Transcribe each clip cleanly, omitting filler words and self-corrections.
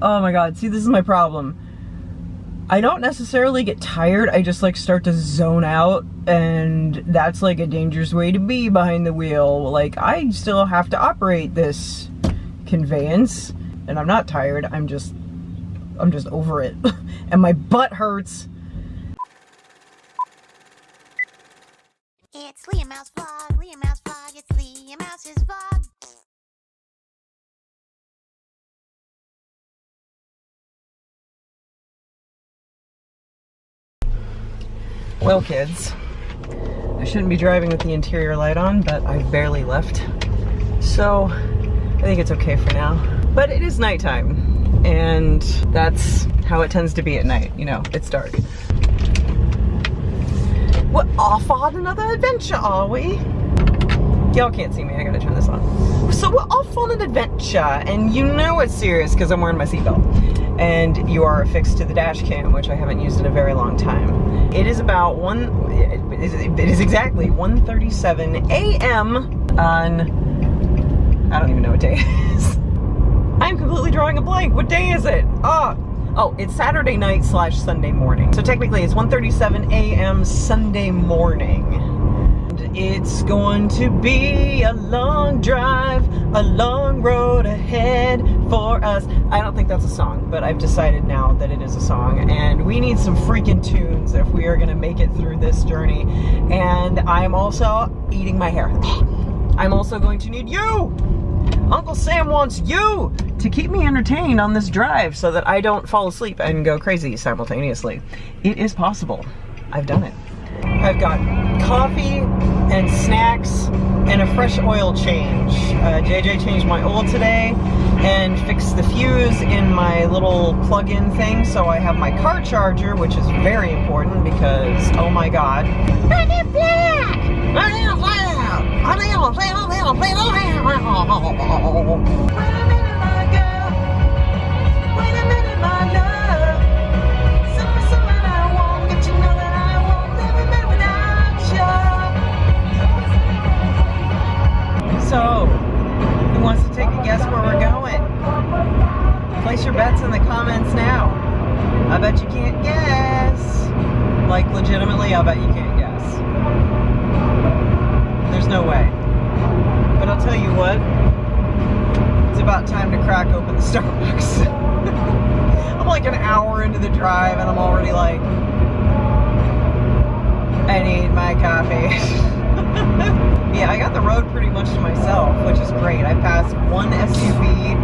Oh my god, see, this is my problem. I don't necessarily get tired, I just like start to zone out, and that's like a dangerous way to be behind the wheel. Like, I still have to operate this conveyance, and I'm not tired, I'm just over it. And my butt hurts. It's LeahMouseVlog, LeahMouseVlog, it's LeahMouse's vlog. Well, kids, I shouldn't be driving with the interior light on, but I've barely left, so I think it's okay for now. But it is nighttime, and that's how it tends to be at night. You know, it's dark. We're off on another adventure, are we? Y'all can't see me, I gotta turn this on. So we're off on an adventure, and you know it's serious because I'm wearing my seatbelt. And you are affixed to the dash cam, which I haven't used in a very long time. It is about it is exactly 1:37 a.m. on, I don't even know what day it is. I'm completely drawing a blank. What day is it? Oh, it's Saturday night / Sunday morning. So technically it's 1:37 a.m. Sunday morning. And it's going to be a long drive, a long road ahead for us. I don't think that's a song, but I've decided now that it is a song, and we need some freaking tunes if we are gonna make it through this journey. And I'm also eating my hair. I'm also going to need you! Uncle Sam wants you to keep me entertained on this drive so that I don't fall asleep and go crazy simultaneously. It is possible. I've done it. I've got coffee and snacks and a fresh oil change. JJ changed my oil today and fixed the fuse in my little plug-in thing, so I have my car charger, which is very important because, oh my god. I get black! So, who wants to take a guess where we're going? Place your bets in the comments now. I bet you can't guess. Like, legitimately, I bet you can't guess. There's no way. But I'll tell you what, it's about time to crack open the Starbucks. I'm like an hour into the drive and I'm already like, I need my coffee. Yeah, I got the road pretty much to myself, which is great. I passed one SUV,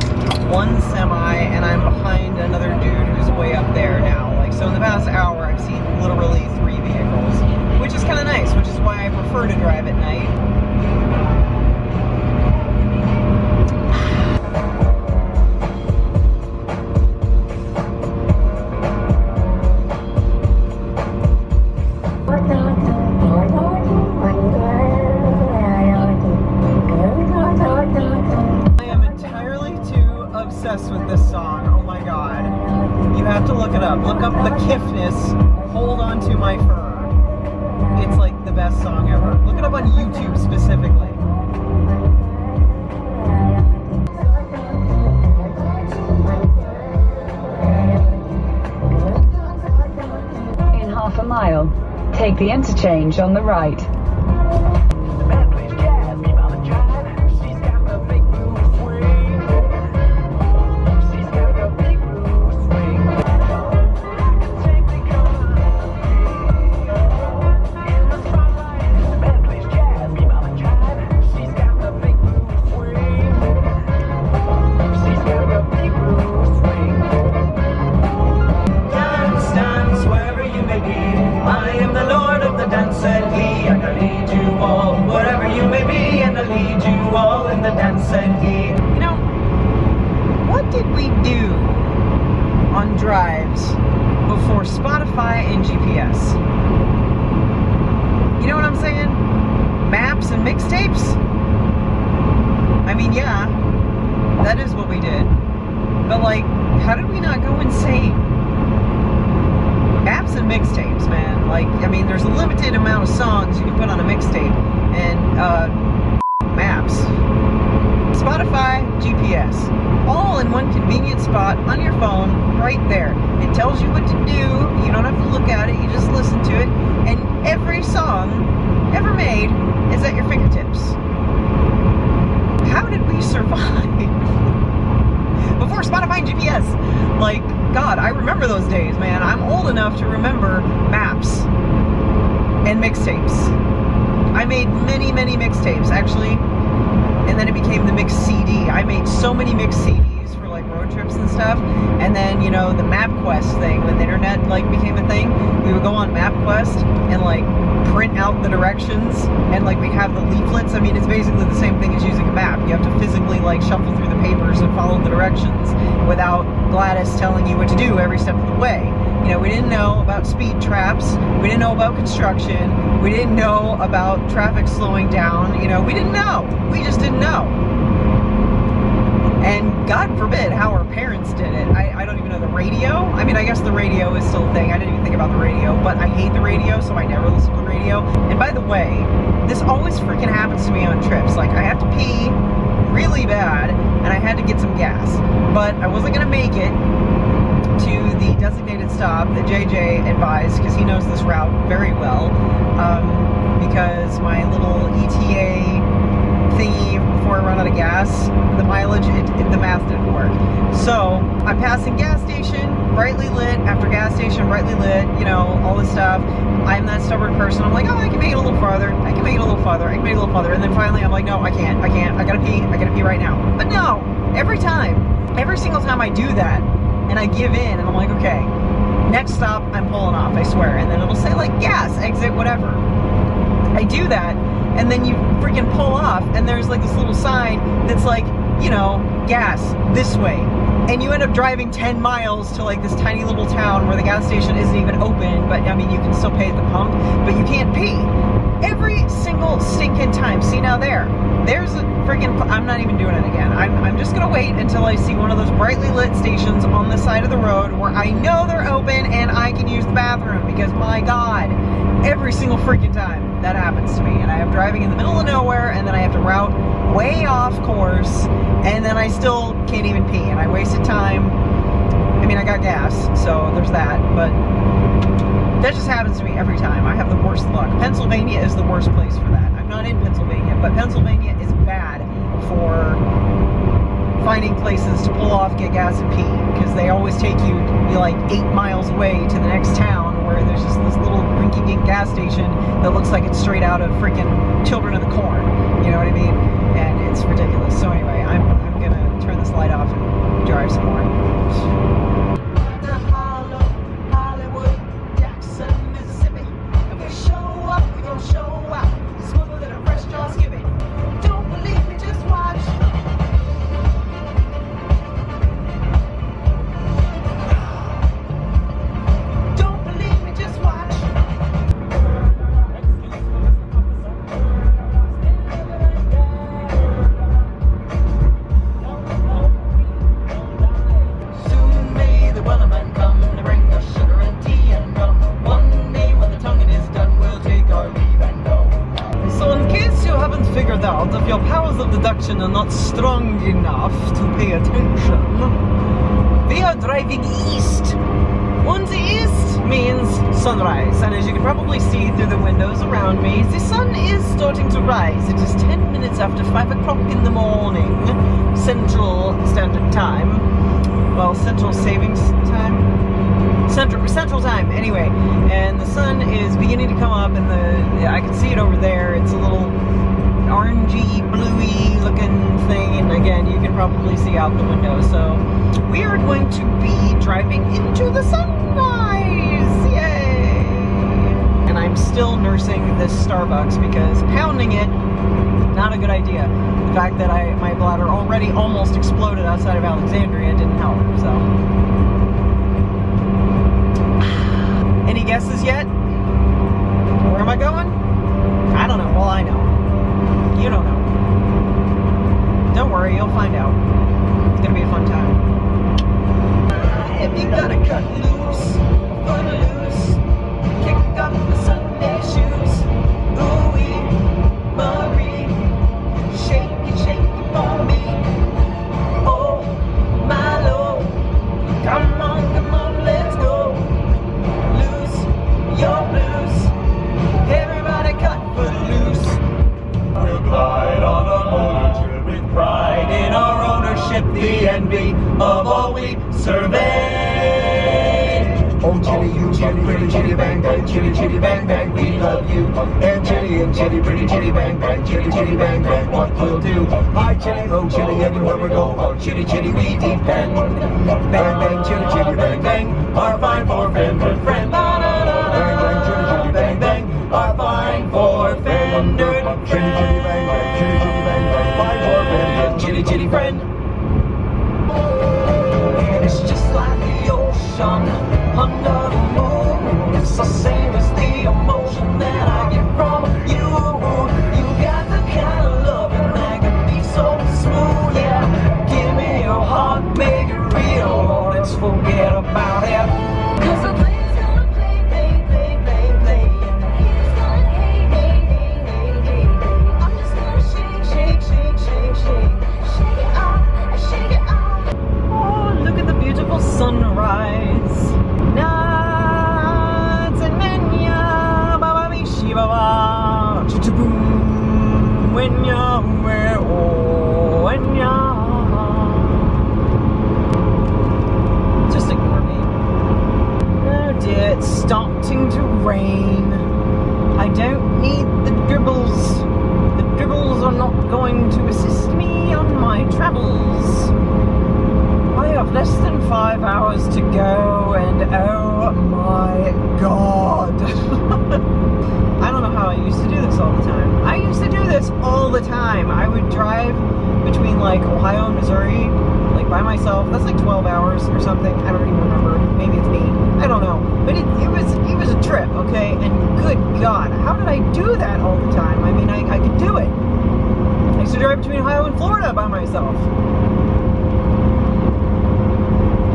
one semi, and I'm behind another dude who's way up there now. Like, so in the past hour, I've seen literally 3 vehicles, which is kind of nice, which is why I prefer to drive at night. With this song, oh my god, you have to look it up. Look up the Kiffness Hold On To My Fur. It's like the best song ever. Look it up on YouTube specifically. In half a mile, take the interchange on the right. You know, what did we do on drives before Spotify and GPS? You know what I'm saying? Maps and mixtapes? I mean, yeah, that is what we did. But like, how did we not go insane? Maps and mixtapes, man. Like, I mean, there's a limited amount of songs you can put on a mixtape, and maps. Spotify, GPS. all in one convenient spot on your phone right there. It tells you what to do. You don't have to look at it. You just listen to it. And every song ever made is at your fingertips. How did we survive? Before Spotify and GPS. Like, God, I remember those days, man. I'm old enough to remember maps and mixtapes. I made many, many mixtapes, actually. And then it became the mix CD. I made so many mix CDs for like road trips and stuff. And then, you know, the MapQuest thing, when the internet like became a thing, we would go on MapQuest and like print out the directions, and like we'd have the leaflets. I mean, it's basically the same thing as using a map. You have to physically like shuffle through the papers and follow the directions without Gladys telling you what to do every step of the way. You know, we didn't know about speed traps. We didn't know about construction. We didn't know about traffic slowing down. You know, we didn't know. We just didn't know. And God forbid how our parents did it. I don't even know the radio. I mean, I guess the radio is still a thing. I didn't even think about the radio, but I hate the radio, so I never listen to the radio. And by the way, this always freaking happens to me on trips. Like, I have to pee really bad, and I had to get some gas. But I wasn't going to make it to the designated stop that JJ advised, because he knows this route very well, because my little ETA thingy before I run out of gas, the mileage, the math didn't work. So I'm passing gas station, brightly lit, after gas station, brightly lit, you know, all this stuff. I'm that stubborn person. I'm like, oh, I can make it a little farther. I can make it a little farther. I can make it a little farther. And then finally I'm like, no, I can't. I gotta pee right now. But no, every single time I do that, and I give in, and I'm like, okay, next stop, I'm pulling off, I swear. And then it'll say like, gas, exit, whatever. I do that, and then you freaking pull off, and there's like this little sign that's like, you know, gas, this way. And you end up driving 10 miles to like this tiny little town where the gas station isn't even open, but I mean, you can still pay at the pump, but you can't pee. Every single stinking time. See, now there's a freaking, I'm not even doing it again. I'm just gonna wait until I see one of those brightly lit stations on the side of the road where I know they're open and I can use the bathroom, because my God, every single freaking time that happens to me, and I am driving in the middle of nowhere, and then I have to route way off course, and then I still can't even pee, and I wasted time. I mean, I got gas, so there's that, but that just happens to me every time. I have the worst luck. Pennsylvania is the worst place for that. I'm not in Pennsylvania, but Pennsylvania is bad for finding places to pull off, get gas, and pee, because they always take you like 8 miles away to the next town where there's just this little rinky-dink gas station that looks like it's straight out of freaking Children of the Corn. You know what I mean? And it's ridiculous. So anyway, I'm gonna turn this light off and drive some more. If your powers of deduction are not strong enough to pay attention, we are driving east. And east means sunrise, and as you can probably see through the windows around me, the sun is starting to rise. It is 10 minutes after 5 o'clock in the morning, Central Standard Time. Well, Central Savings Time? Central Time, anyway. And the sun is beginning to come up, and I can see it over there. It's a little orangey, bluey looking thing, and again, you can probably see out the window. So we are going to be driving into the sunrise. Yay! And I'm still nursing this Starbucks because pounding it, not a good idea. The fact that my bladder already almost exploded outside of Alexandria didn't help. So any guesses yet? Where am I going? I don't know. Well, I know. You don't know. Don't worry, you'll find out. It's gonna be a fun time. If you gotta cut loose, gonna lose. Kick off the Sunday shoes. Ooh-wee, Marie. Shake it for me. Oh, all we surveyed. Oh, chitty, you chitty, pretty chitty, bang, bang, chitty, chitty, bang, bang, we love you. And chitty, pretty chitty, bang, bang, chitty, chitty, bang, bang, what we'll do. Hi, chitty, oh, chitty, everywhere we go, oh, chitty, chitty, we depend. Bang, bang, chitty, chitty, bang, bang, our fine four-fender friend. Bang, bang, chitty, chitty, bang, bang, our fine four-fender friend. Chitty, chitty, bang, bang, chitty, chitty, bang, bang, fine four-fender, chitty, chitty, friend. And it's just like the ocean under the moon. It's the same as the emotion that I get from you. You got the kind of loving that can be so smooth. Yeah, give me your heart, make it real. Or let's forget about it. 'Cause the play's gonna play. And the haters gonna hate. I'm just gonna shake it off, shake it off. Oh, look at the beautiful sunrise. Nuts and menya, baba mishi baba, chuchuboom, wenya, where, oh, wenya. Just ignore me. Oh dear, it's starting to rain. I don't need the dribbles. The dribbles are not going to assist me on my travels. I have less than 5 hours to go, and oh my god. I don't know how I used to do this all the time. I used to do this all the time. I would drive between like Ohio and Missouri, like by myself. That's like 12 hours or something. I don't even remember. Maybe it's me. I don't know. But it was a trip, okay? And good god, how did I do that all the time? I mean, I could do it. I used to drive between Ohio and Florida by myself.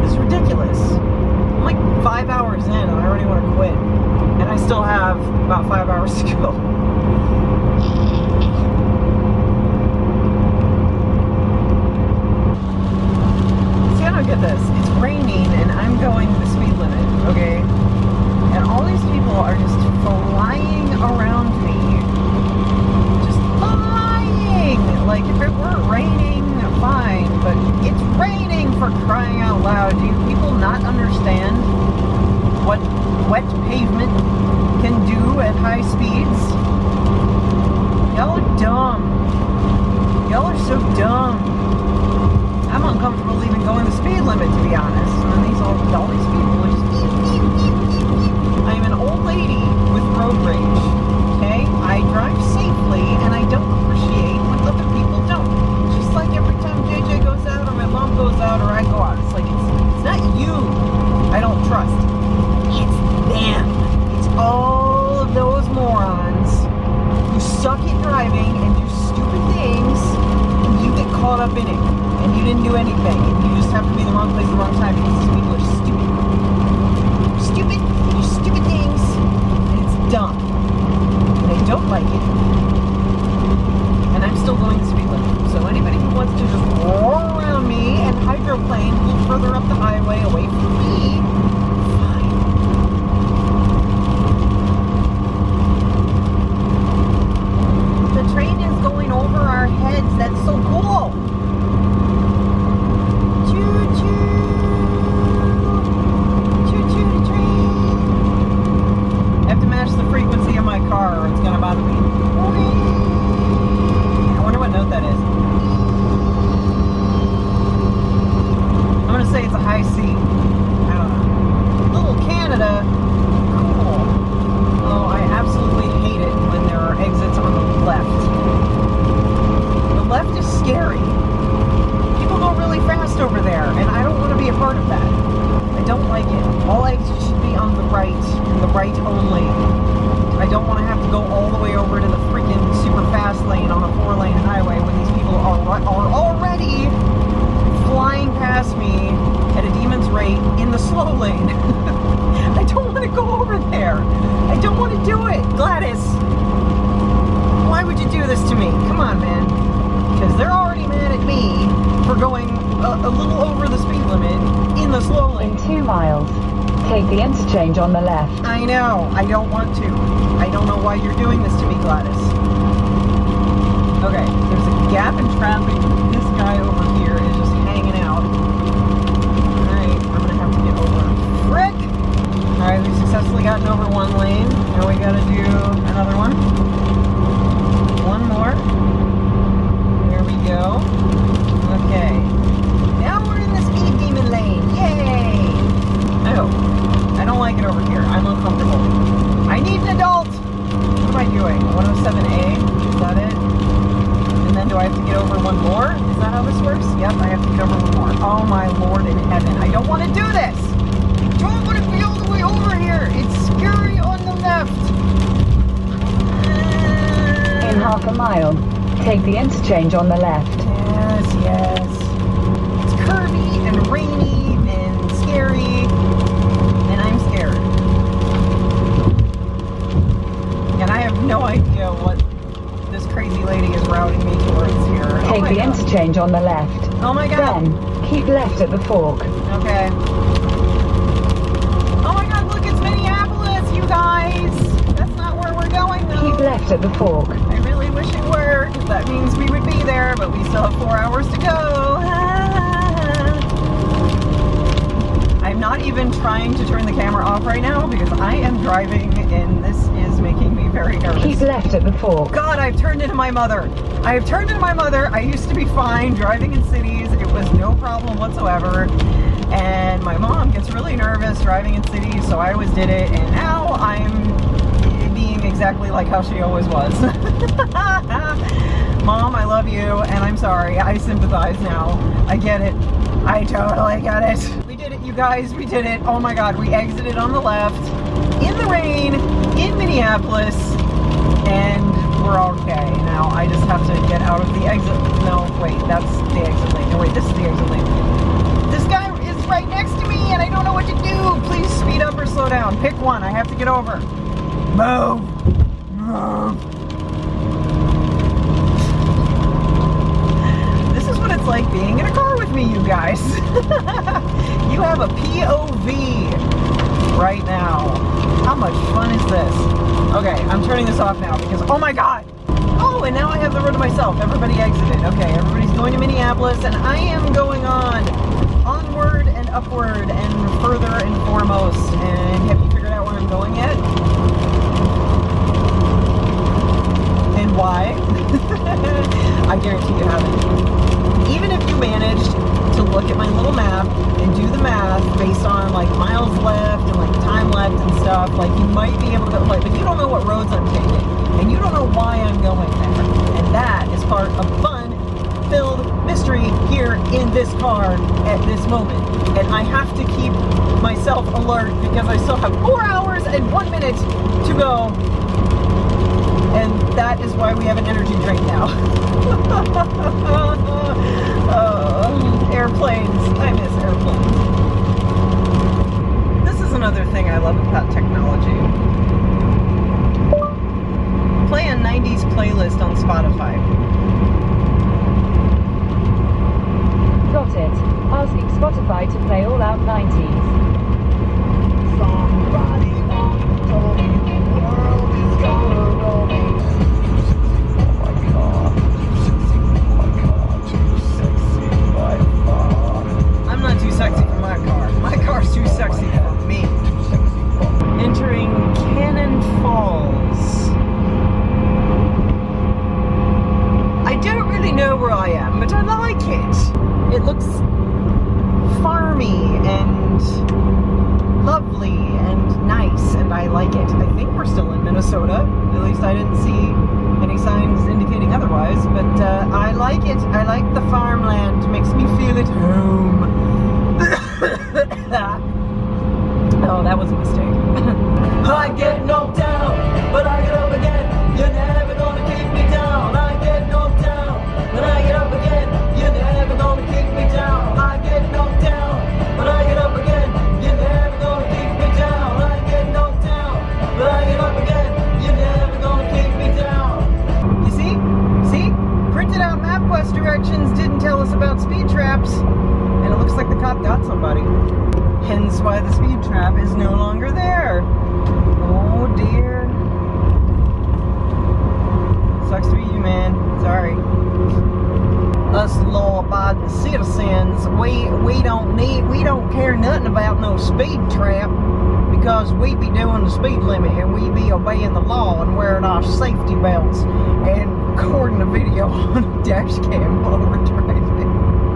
It's ridiculous. I'm like 5 hours in and I already want to quit. And I still have about 5 hours to go. See, I don't get this. It's raining and I'm going the speed limit, okay? And all these people are just flying around me. Just flying! Like, if it weren't raining, fine, but it's raining, for crying out loud. Do you people not understand what wet pavement can do at high speeds? Y'all are dumb. Y'all are so dumb. I'm uncomfortable even going the speed limit, to be honest. And these all these people are just I am an old lady with road rage. Okay? I drive safely and I don't appreciate when other people don't. Just like every time JJ goes out or my mom goes out or I go out. It's like it's not you I don't trust. It's them. It's all of those morons who suck at driving and do stupid things and you get caught up in it. And you didn't do anything. And you just have to be in the wrong place at the wrong time because these people are stupid. Stupid. They do stupid things. And it's dumb. And I don't like it. And I'm still going the speed limit. So anybody who wants to just roar around me and hydroplane a little further up the highway away from me, fine. The train is going over our heads. That's so cool. The frequency of my car or it's gonna bother me. I wonder what note that is. I'm gonna say it's a high C. I don't know. Little Canada. Cool. Oh, I absolutely hate it when there are exits on the left. The left is scary. People go really fast over there and I don't want to be a part of that. I don't like it. All exits should be on the right, and the right only. I don't want to have to go all the way over to the freaking super fast lane on a 4-lane highway when these people are already flying past me at a demon's rate in the slow lane. I don't want to go over there. I don't want to do it. Gladys, why would you do this to me? Come on, man. Because they're already mad at me for going a little over the speed limit in the slow lane. In 2 miles, take the interchange on the left. I know. I don't want to. I don't know why you're doing this to me, Gladys. Okay, there's a gap in traffic. This guy over here is just hanging out. mile. Take the interchange on the left. Yes, yes. It's curvy and rainy and scary, and I'm scared. And I have no idea what this crazy lady is routing me towards here. Take my the God. interchange on the left. Oh my God. Then, keep left at the fork. Okay. Oh my God, look, it's Minneapolis, you guys. That's not where we're going, though. Keep left at the fork. I really wish it were, 'cause that means we would be there, but we still have 4 hours to go. I'm not even trying to turn the camera off right now because I am driving and this is making me very nervous. Keep left at the fork. God, I've turned into my mother. I have turned into my mother. I used to be fine driving in cities. It was no problem whatsoever. And my mom gets really nervous driving in cities, so I always did it. And now I'm being exactly like how she always was. Mom, I love you, and I'm sorry. I sympathize now. I get it. I totally get it. We did it, you guys. We did it. Oh my God, we exited on the left in the rain in Minneapolis, and we're okay. Now I just have to get out of the exit. No, wait, that's the exit lane. No, wait, this is the exit lane. This guy is right next to me, and I don't know what to do. Please speed up or slow down. Pick one. I have to get over. Move. Move. This is what it's like being in a car with me, you guys. You have a POV right now. How much fun is this? Okay, I'm turning this off now because, oh my God. Oh, and now I have the road to myself. Everybody exited. Okay, everybody's going to Minneapolis, and I am going onward and upward and further and foremost. And have you figured out where I'm going yet? And why? I guarantee you haven't. Even if you managed to look at my little map and do the math based on like miles left and like time left and stuff, like you might be able to, like, but you don't know what roads I'm taking and you don't know why I'm going there. And that is part of fun-filled mystery here in this car at this moment. And I have to keep myself alert because I still have 4 hours and 1 minute to go. And that is why we have an energy drink now. Airplanes. I miss airplanes. This is another thing I love about technology. Play a 90s playlist on Spotify. Got it. Asking Spotify to play all out 90s. Somebody once told me the world is gonna roll me. Oh my God, too sexy by far. I'm not too sexy for my car. My car's too sexy for me. Entering Cannon Falls. I don't really know where I am, but I like it. It looks farmy and lovely and nice, and I like it. I think we're still in Minnesota. At least I didn't see any signs indicating otherwise, but I like it. I like the farmland. It makes me feel at home. Oh, that was a mistake. I get knocked down, but I get up again. You're never gonna keep me down. I get knocked down, but I get up again. You're never gonna keep me down. I get knocked down, but I get up again. You're never gonna keep me down. I get knocked down, but I get up again. You're never gonna keep me down. You see? See? Printed out MapQuest directions didn't tell us about speed traps. And it looks like the cop got somebody. Hence why the speed trap is no longer there. Oh dear. Sucks to be you, man. Sorry. Us law-abiding citizens, we don't care nothing about no speed trap because we be doing the speed limit and we be obeying the law and wearing our safety belts and recording a video on a dash cam while we're driving.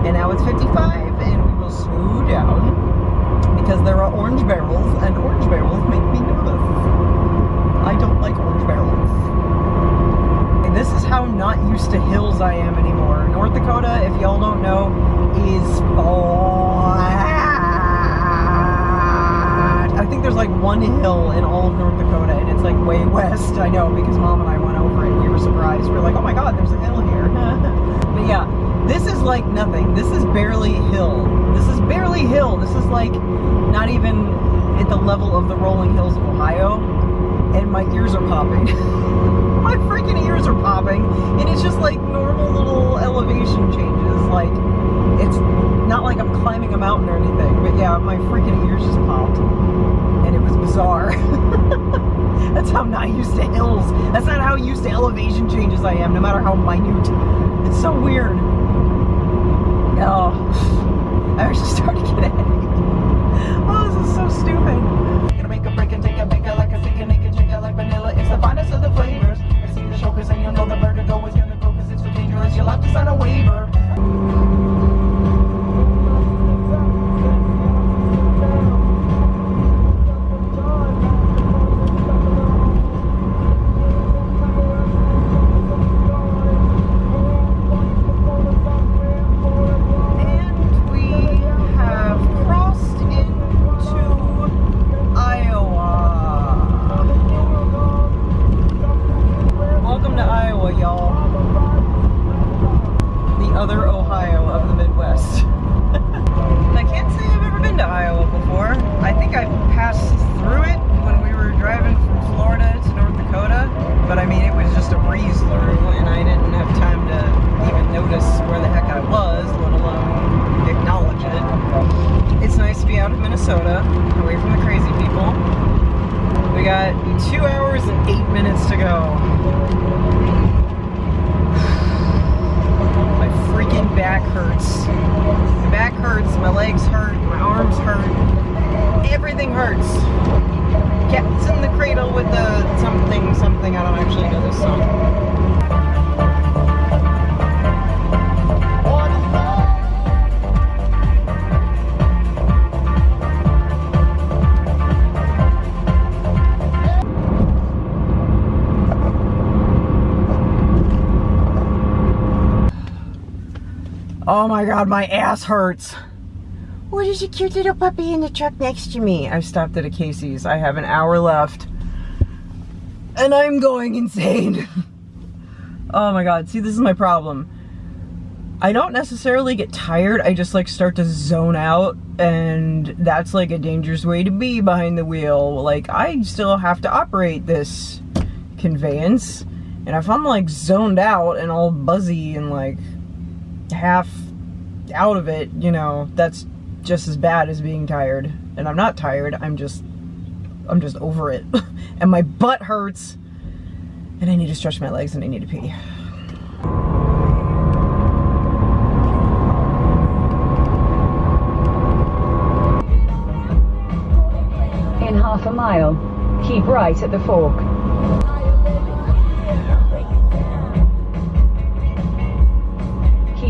And now it's 55 and we will slow down because there are orange barrels and orange barrels make me nervous. I don't like orange barrels. And this is how not used to hills I am anymore. North Dakota, if y'all don't know, is flat. I think there's like one hill in all of North Dakota, and it's like way west. I know, because Mom and I went over it and we were surprised. We were like, oh my god, there's a hill here. But yeah, this is like nothing. This is barely hill. This is barely hill. This is like not even at the level of the rolling hills of Ohio. And my ears are popping. My freaking ears are popping. And it's just like normal little elevation changes. Like, it's not like I'm climbing a mountain or anything. But yeah, my freaking ears just popped. And it was bizarre. That's how not used to hills. That's not how used to elevation changes I am, no matter how minute. It's so weird. Oh, I actually started to get a headache. Oh, this is so stupid. Gonna make a break and take a bake like a stick and naked chicken like vanilla. It's the finest of the flavors. I've seen the show cause then you'll know the vertigo is gonna go cause it's so dangerous. You'll have to sign a waiver. Away from the crazy people. We got 2 hours and 8 minutes to go. My freaking back hurts. My back hurts, my legs hurt, my arms hurt. Everything hurts. Cats in the cradle with the something, something. I don't actually know this song. Oh my god, my ass hurts. What is a cute little puppy in the truck next to me? I've stopped at a Casey's. I have an hour left. And I'm going insane. Oh my god, see, this is my problem. I don't necessarily get tired, I just like start to zone out, and that's like a dangerous way to be behind the wheel. Like, I still have to operate this conveyance, and if I'm like zoned out and all buzzy and like half out of it, you know, that's just as bad as being tired. And I'm not tired, I'm just over it. And my butt hurts, and I need to stretch my legs, and I need to pee. In half a mile, keep right at the fork.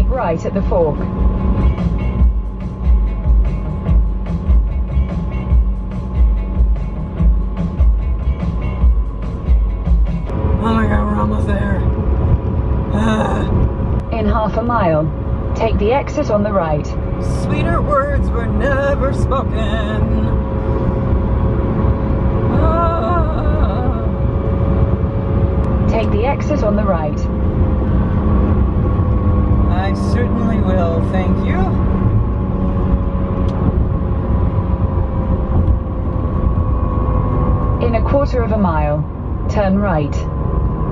Right at the fork. Oh my god, we're almost there. In half a mile, take the exit on the right. Sweeter words were never spoken. Take the exit on the right. I certainly will, thank you. In a quarter of a mile, turn right.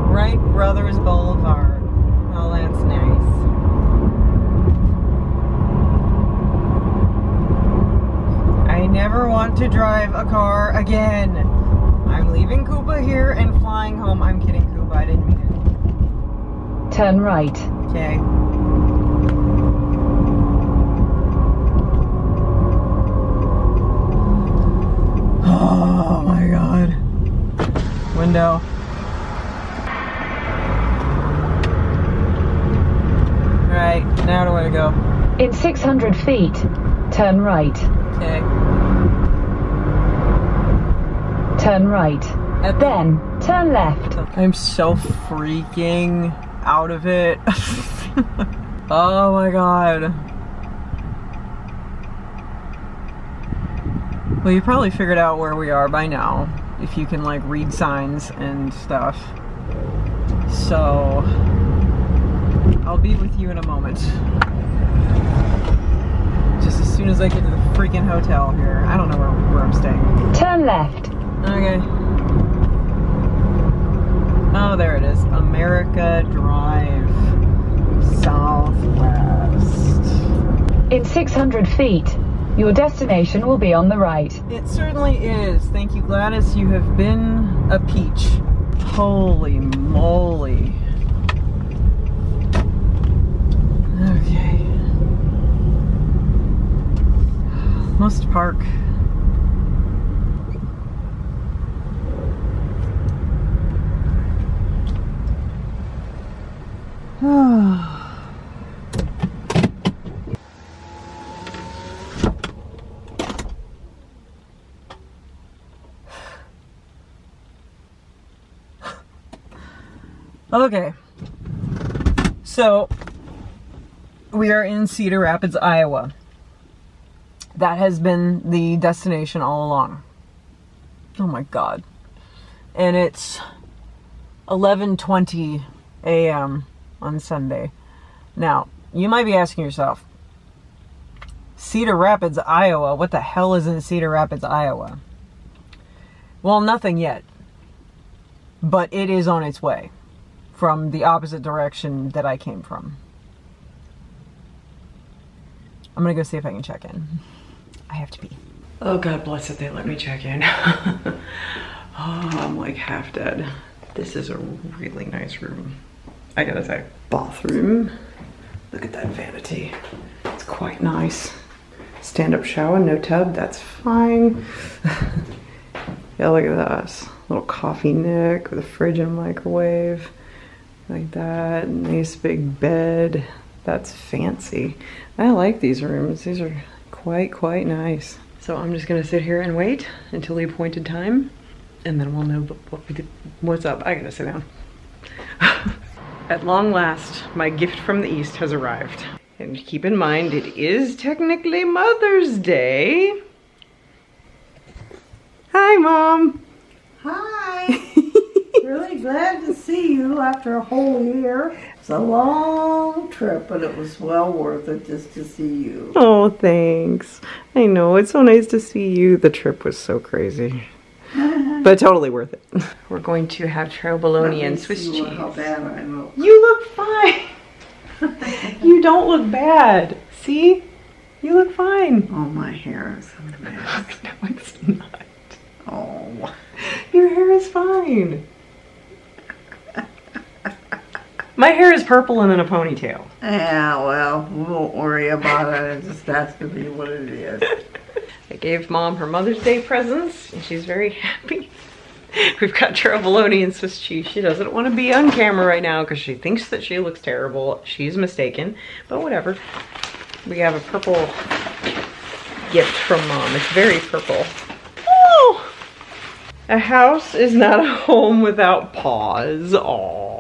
Wright Brothers Boulevard. Oh, that's nice. I never want to drive a car again. I'm leaving Koopa here and flying home. I'm kidding, Koopa, I didn't mean it. Turn right. Okay. Oh my god. Window. Right, now where do I go? In 600 feet, turn right. Okay. Turn right. Then, turn left. I'm so freaking out of it. Oh my god. Well, you probably figured out where we are by now, if you can like read signs and stuff. So, I'll be with you in a moment. Just as soon as I get to the freaking hotel here. I don't know where I'm staying. Turn left. Okay. Oh, there it is. America Drive, Southwest. In 600 feet, your destination will be on the right. It certainly is. Thank you, Gladys. You have been a peach. Holy moly. Okay. Must park. Okay, so we are in Cedar Rapids, Iowa. That has been the destination all along. Oh my God. And it's 11:20 a.m. on Sunday. Now, you might be asking yourself, Cedar Rapids, Iowa, what the hell is in Cedar Rapids, Iowa? Well, nothing yet. But it is on its way from the opposite direction that I came from. I'm gonna go see if I can check in. I have to pee. Oh, God bless it, they let me check in. Oh, I'm like half dead. This is a really nice room, I gotta say. Bathroom. Look at that vanity. It's quite nice. Stand-up shower, no tub, that's fine. Yeah, look at this. Little coffee nook with a fridge and a microwave. Like that. Nice big bed. That's fancy. I like these rooms. These are quite nice. So I'm just gonna sit here and wait until the appointed time, and then we'll know what's up. I gotta sit down. At long last, my gift from the East has arrived. And keep in mind, it is technically Mother's Day. Hi, Mom. Hi. Really glad to see you after a whole year. It's a long trip, but it was well worth it just to see you. Oh, thanks. I know, it's so nice to see you. The trip was so crazy. But totally worth it. We're going to have bologna and Swiss cheese. How bad I look. You look fine. You don't look bad. See? You look fine. Oh, my hair is a mess. No, it's not. Oh. Your hair is fine. My hair is purple and in a ponytail. Yeah, well, we won't worry about it. It just has to be what it is. I gave Mom her Mother's Day presents, and she's very happy. We've got bologna and Swiss cheese. She doesn't want to be on camera right now because she thinks that she looks terrible. She's mistaken, but whatever. We have a purple gift from Mom. It's very purple. Oh! A house is not a home without paws. Aww.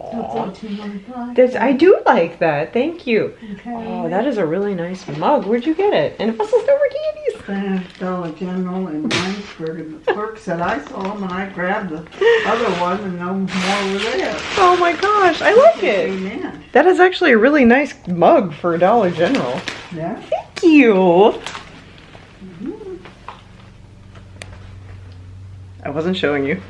I do like that. Thank you. Okay. Oh, that is a really nice mug. Where'd you get it? And Russell's Silver Candies. Dollar General in Winesburg. The clerk said I saw them and I grabbed the other one and no more were there. Oh my gosh, I like it. Amen. That is actually a really nice mug for Dollar General. Yeah. Thank you. I wasn't showing you.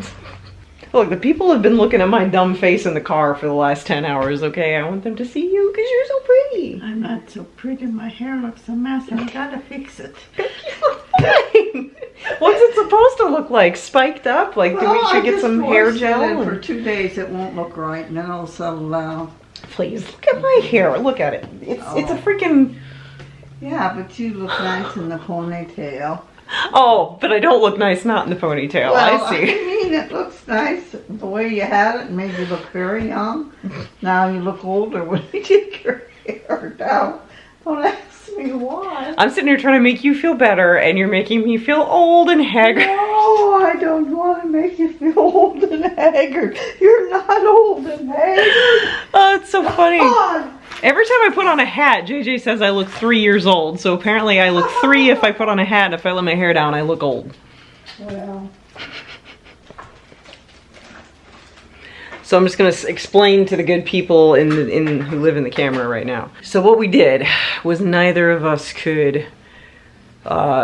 Look, the people have been looking at my dumb face in the car for the last 10 hours, okay? I want them to see you because you're so pretty. I'm not so pretty. My hair looks a mess. I gotta fix it. Fine. What's it supposed to look like? Spiked up? Like, do we should get some hair gel? And for 2 days it won't look right, and then it'll settle down. Please, look at my hair. Look at it. It's a freaking... Yeah, but you look nice in the ponytail. Oh, but I don't look nice not in the ponytail. Well, I see. I mean, it looks nice the way you had it. Made you look very young. Now you look older when you take your hair down. Don't ask me why. I'm sitting here trying to make you feel better, and you're making me feel old and haggard. No, I don't want to make you feel old and haggard. You're not old and haggard. Oh, it's so funny. God. Every time I put on a hat, JJ says I look 3 years old. So apparently I look 3 if I put on a hat. If I let my hair down, I look old. Well, So I'm just gonna explain to the good people who live in the camera right now. So what we did was neither of us could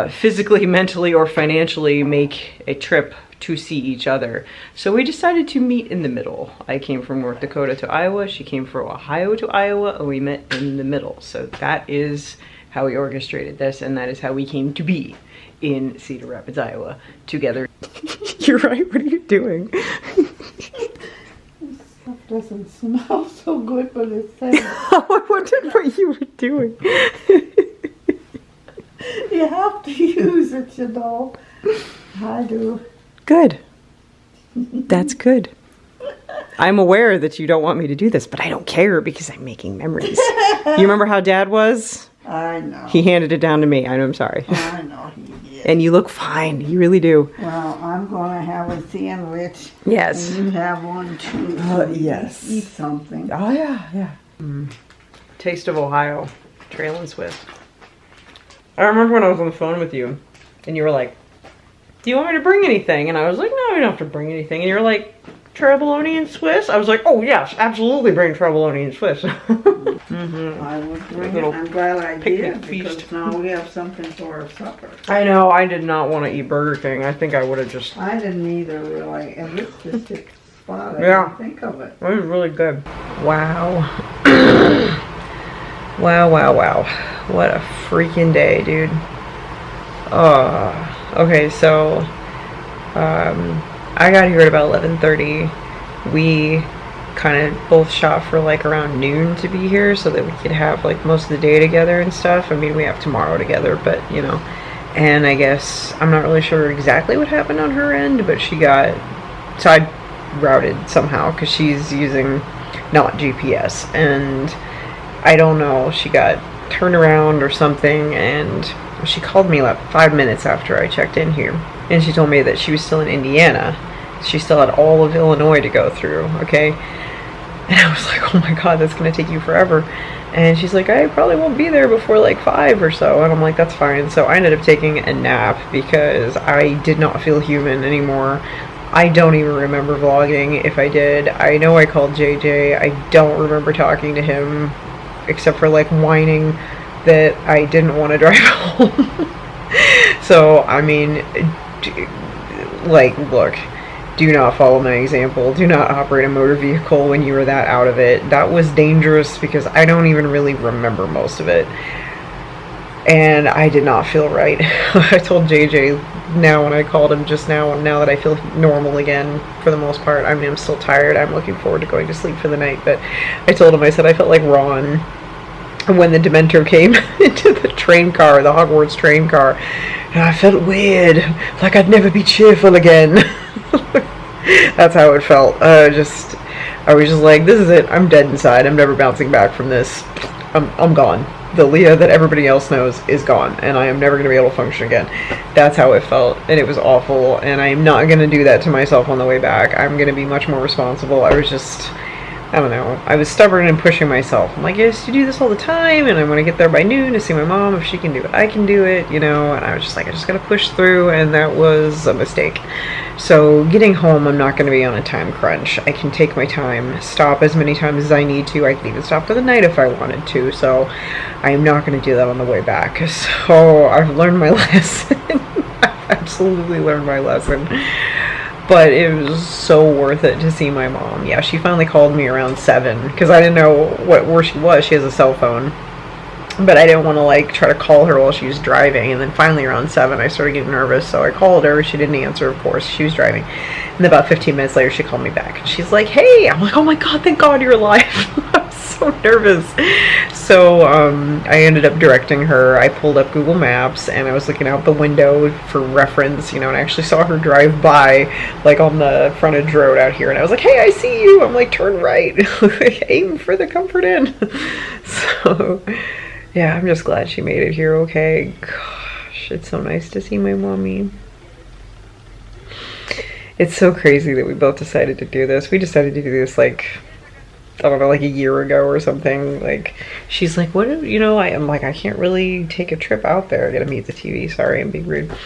physically, mentally, or financially make a trip to see each other. So we decided to meet in the middle. I came from North Dakota to Iowa, she came from Ohio to Iowa, and we met in the middle. So that is how we orchestrated this, and that is how we came to be in Cedar Rapids, Iowa, together. You're right, what are you doing? stuff doesn't smell so good, but it's safe. I wondered what you were doing. You have to use it, you know. I do. Good. That's good. I'm aware that you don't want me to do this, but I don't care because I'm making memories. You remember how Dad was? I know. He handed it down to me. I know, I'm sorry. I know he did. And you look fine. You really do. Well, I'm going to have a sandwich. Yes. And you have one too. Yes. Eat something. Oh, yeah, yeah. Taste of Ohio. Trail and Swiss. I remember when I was on the phone with you, and you were like, do you want me to bring anything? And I was like, no, you don't have to bring anything. And you were like, Trebbiani and Swiss? I was like, oh yes, absolutely bring Trebbiani and Swiss. I would bring it. I'm glad I picnic did feast. because now we have something for our supper. I know, I did not want to eat Burger King. I think I would have just... I didn't either really, and this just hit the spot. I Yeah. didn't think of it. It was really good. Wow. Wow, wow, wow. What a freaking day, dude. Okay, so I got here at about 11:30. We kind of both shot for like around noon to be here so that we could have like most of the day together and stuff. I mean, we have tomorrow together, but you know. And I guess I'm not really sure exactly what happened on her end, but she got side routed somehow because she's using not GPS, and I don't know, she got turned around or something, and she called me like 5 minutes after I checked in here, and she told me that she was still in Indiana. She still had all of Illinois to go through, okay? And I was like, oh my god, that's gonna take you forever. And she's like, I probably won't be there before like 5 or so. And I'm like, that's fine. So I ended up taking a nap because I did not feel human anymore. I don't even remember vlogging if I did. I know I called JJ. I don't remember talking to him except for like whining that I didn't want to drive home. So, I mean, like, look, do not follow my example. Do not operate a motor vehicle when you are that out of it. That was dangerous because I don't even really remember most of it. And I did not feel right. I told JJ now when I called him just now that I feel normal again for the most part. I mean, I'm still tired. I'm looking forward to going to sleep for the night. But I told him, I said I felt like Ron when the Dementor came into the train car, the Hogwarts train car. And I felt weird, like I'd never be cheerful again. That's how it felt. I was just like, this is it. I'm dead inside. I'm never bouncing back from this. I'm gone. The Leah that everybody else knows is gone, and I am never going to be able to function again. That's how it felt, and it was awful, and I am not going to do that to myself on the way back. I'm going to be much more responsible. I was just, I don't know, I was stubborn and pushing myself. I'm like, I used to do this all the time, and I'm going to get there by noon to see my mom. If she can do it, I can do it, you know, and I was just like, I just got to push through, and that was a mistake. So getting home, I'm not going to be on a time crunch. I can take my time, stop as many times as I need to. I can even stop for the night if I wanted to, so I am not going to do that on the way back. So I've learned my lesson. I've absolutely learned my lesson. But it was so worth it to see my mom. Yeah, she finally called me around 7 because I didn't know where she was. She has a cell phone. But I didn't want to like try to call her while she was driving, and then finally around 7 I started getting nervous, so I called her. She didn't answer, of course, she was driving, and about 15 minutes later she called me back, and she's like, hey. I'm like, oh my god, thank god you're alive. I was so nervous. So I ended up directing her. I pulled up Google Maps and I was looking out the window for reference, you know, and I actually saw her drive by like on the frontage road out here, and I was like, hey, I see you. I'm like, turn right. Aim for the Comfort Inn. So yeah, I'm just glad she made it here okay. Gosh, it's so nice to see my mommy. It's so crazy that we both decided to do this. We decided to do this like, I don't know, like a year ago or something. Like, she's like, what, you know, I'm like, I can't really take a trip out there. I gotta mute the TV, sorry, I'm being rude. I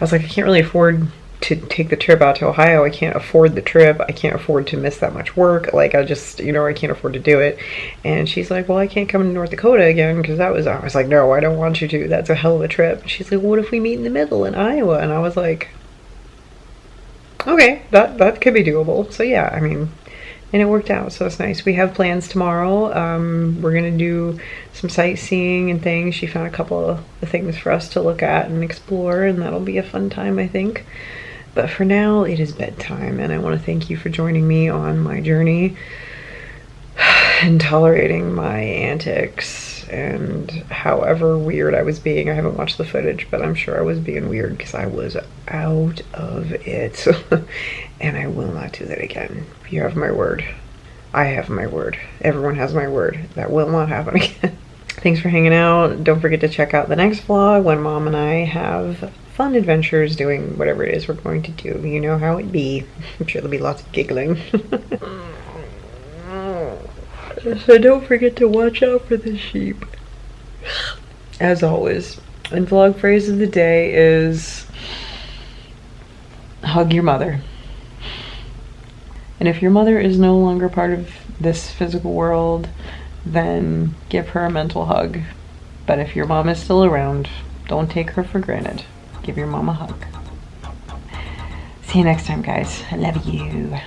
was like, I can't really afford to take the trip out to Ohio. I can't afford the trip. I can't afford to miss that much work. Like, I just, you know, I can't afford to do it. And she's like, well, I can't come to North Dakota again because I was like, no, I don't want you to. That's a hell of a trip. And she's like, well, what if we meet in the middle in Iowa? And I was like, okay, that could be doable. So yeah, I mean, and it worked out, so it's nice. We have plans tomorrow. We're gonna do some sightseeing and things. She found a couple of things for us to look at and explore, and that'll be a fun time, I think. But for now, it is bedtime, and I want to thank you for joining me on my journey and tolerating my antics and however weird I was being. I haven't watched the footage, but I'm sure I was being weird because I was out of it. And I will not do that again. You have my word. I have my word. Everyone has my word. That will not happen again. Thanks for hanging out. Don't forget to check out the next vlog when Mom and I have fun adventures doing whatever it is we're going to do. You know how it be. I'm sure there'll be lots of giggling. So don't forget to watch out for the sheep. As always. And vlog phrase of the day is hug your mother. And if your mother is no longer part of this physical world, then give her a mental hug. But if your mom is still around, don't take her for granted. Give your mom a hug. See you next time, guys. I love you.